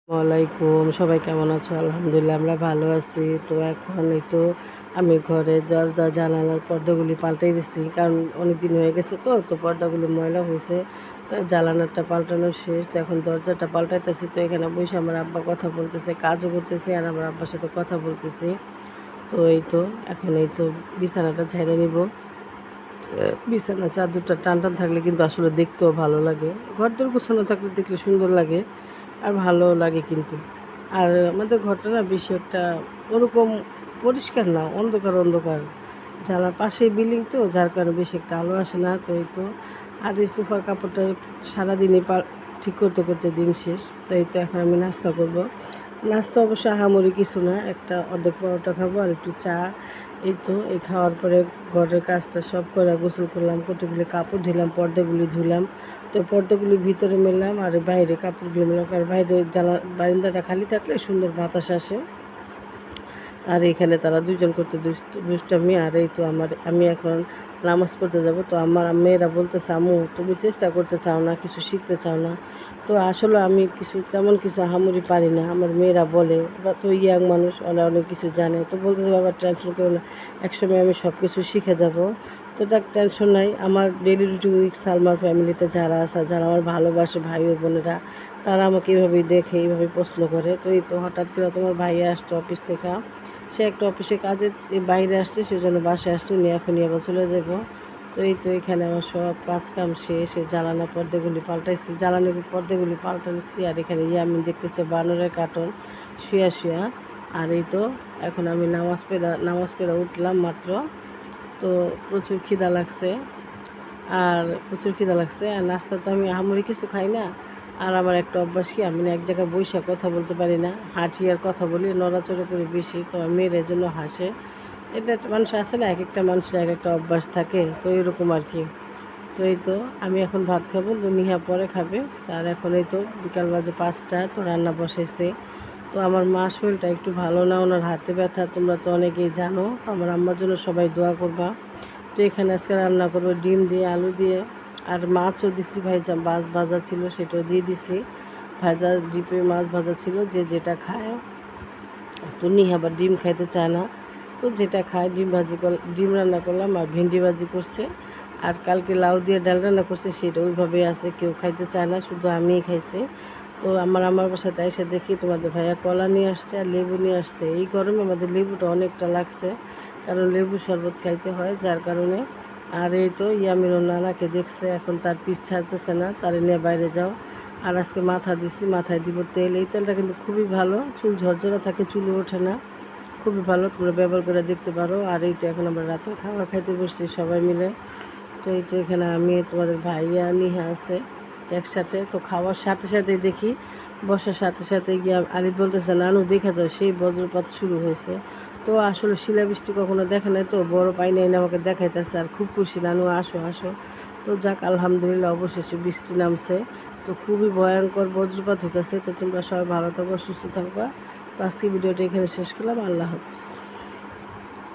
ওয়ালাইকুম, সবাই কেমন আছো? আলহামদুলিল্লাহ আমরা ভালো আছি। তো এখন এই তো আমি ঘরের দরজা জানালার পর্দাগুলি পাল্টাই দিচ্ছি, কারণ অনেক দিন হয়ে গেছে। তো পর্দাগুলো ময়লা হয়েছে, তো জানালাটা পাল্টানো শেষ। তো এখন দরজাটা পাল্টাইতেছি। তো এখানে বসে আমার আব্বা কথা বলতেছে, কাজও করতেছে, আর আমার আব্বার সাথে কথা বলতেছি। তো এই তো এখন এই তো বিছানাটা ঝেড়ে নিব। বিছানা চাদরটা টান টান থাকলে কিন্তু আসলে দেখতেও ভালো লাগে। ঘরদোর গোছানো থাকলে দেখলে সুন্দর লাগে আর ভালোও লাগে কিন্তু। আর আমাদের ঘরটা না বেশি একটা ওরকম পরিষ্কার না, অন্ধকার অন্ধকার। জানালার পাশেই বিল্ডিং, তো যার কারণে বেশি একটা আলো আসে না। তো এই তো আর এই সোফার কাপড়টা সারাদিনই ঠিক করতে করতে দিন শেষ। তো এই তো এখন আমি নাস্তা করব। নাস্তা অবশ্য আহামরি কিছু না, একটা অর্ধেক পরোটা খাবো আর একটু চা। এই তো এই খাওয়ার পরে ঘরের কাজটা সব করে গোসল করলাম, কতগুলি কাপড় ধুলাম, পর্দাগুলি ধুলাম। তো পর্দাগুলি ভিতরে মেললাম আর বাইরে কাপড়গুলি মেললাম, কারণ বাইরে বারান্দাটা খালি থাকলে সুন্দর বাতাস আসে। আর এখানে তারা দুজন করতে দুষ্টামি। আর এই তো আমি এখন নামাজ পড়তে যাব। তো আমার মেয়েরা বলতেছে, আম্মু তুমি চেষ্টা করতে চাও না, কিছু শিখতে চাও না? তো আসলে আমি তেমন কিছু আহামরি পারি না। আমার মেয়েরা বলে, বা তো ইয়াং মানুষ, ওরা অনেক কিছু জানে। তো বলতেছে, বাবা টেনশন করো না, একসময় আমি সব কিছু শিখে যাব। তো তার টেনশন নাই। আমার ডেলি রুটিন উইক সালমার ফ্যামিলিতে যারা আছে, যারা আমার ভালোবাসে ভাই ও বোনেরা, তারা আমাকে এইভাবেই দেখে, এইভাবে প্রশ্ন করে। তো এই তো হঠাৎ করে তোমার ভাইয়া আসতো অফিস থেকে, সে একটা অফিসে কাজে বাইরে আসছে, সেজন্য বাসায় আসছে। উনি এখনই আবার চলে যাব। তো এই তো এখানে আমার সব কাজ কাম শেষ। জানালা পর্দাগুলি পাল্টাইছি, জ্বালানির পর্দাগুলি পাল্টাইছি। আর এখানে আমি দেখতেছি বানরের কার্টুন শুয়া শুয়া। আর এই তো এখন আমি নামাজ পেড়া উঠলাম মাত্র। তো প্রচুর খিদা লাগছে, আর নাস্তা তো আমি আহামরি কিছু খাই না। আর আমার একটা অভ্যাস কি, আমি না এক জায়গায় বইসা কথা বলতে পারি না, হাঁটি আর কথা বলি, নড়াচড়া করি বেশি। তো মেয়ের জন্য হাসে। এটা একটা মানুষ আছে না, এক একটা মানুষের এক একটা অভ্যাস থাকে, তো এরকম আর কি। তো এই তো আমি এখন ভাত খাবো, তো নিহা পরে খাবে। তার এখন এই তো বিকাল বাজে 5টা, তো রান্না বসাইছে। তো আমার মা শরীরটা একটু ভালো না, ওনার হাতে ব্যথা, তোমরা তো অনেকেই জানো। তো আমার আম্মার জন্য সবাই দোয়া করবা। তো এখানে আজকে রান্না করবো ডিম দিয়ে, আলু দিয়ে, আর মাছও দিছি মাছ ভাজা ছিল সেটাও দিয়ে দিছি। ডিপে মাছ ভাজা ছিল, যে যেটা খায়। তো নিহা আবার ডিম খাইতে চায় না, তো যেটা খায় ডিম রান্না করলাম, আর ভেন্ডি ভাজি করছে। আর কালকে লাউ দিয়ে ডাল রান্না করছে, সেটা ওইভাবেই আছে, কেউ খাইতে চায় না, শুধু আমিই খাইছি। তো আমার বাসাতে এসে দেখি তোমাদের ভাইয়া কলা নিয়ে আসছে আর লেবু নিয়ে আসছে। এই গরমে আমাদের লেবুটা অনেকটা লাগছে, কারণ লেবু শরবত খাইতে হয়, যার কারণে। আর এই তো ইয়ামির নানাকে দেখছে, এখন তার পিছ ছাড়তেছে না, তার নিয়ে বাইরে যাও। আর আজকে মাথায় দিব তেল। এই তেলটা কিন্তু খুবই ভালো, চুল ঝরঝরা থাকে, চুলে ওঠে না, খুবই ভালো, তোমরা ব্যবহার করে দেখতে পারো। আর এই তো এখন আমরা রাতে খাবার খাইতে বসছি সবাই মিলে। তো এই তো এখানে আমি, তোমাদের ভাইয়া, নিহা আছে একসাথে। তো খাওয়ার সাথে সাথেই দেখি, বসার সাথে সাথে গিয়ে আলিফ বলতেছে, নানু দেখা যায়, সেই বজ্রপাত শুরু হয়েছে। তো আসলে শিলাবৃষ্টি কখনো দেখে নাই, তো বড় পাই নাই না, আমাকে দেখাইতেছে আর খুব খুশি, নানু আসো আসো। তো যাক, আলহামদুলিল্লাহ অবশেষে বৃষ্টি নামছে। তো খুবই ভয়ঙ্কর বজ্রপাত হইতেছে। তো তোমরা সবাই ভালো থাকো, সুস্থ থাকবা। তো আজকে ভিডিওটা এখানে শেষ করলাম। আল্লাহ হাফিজ।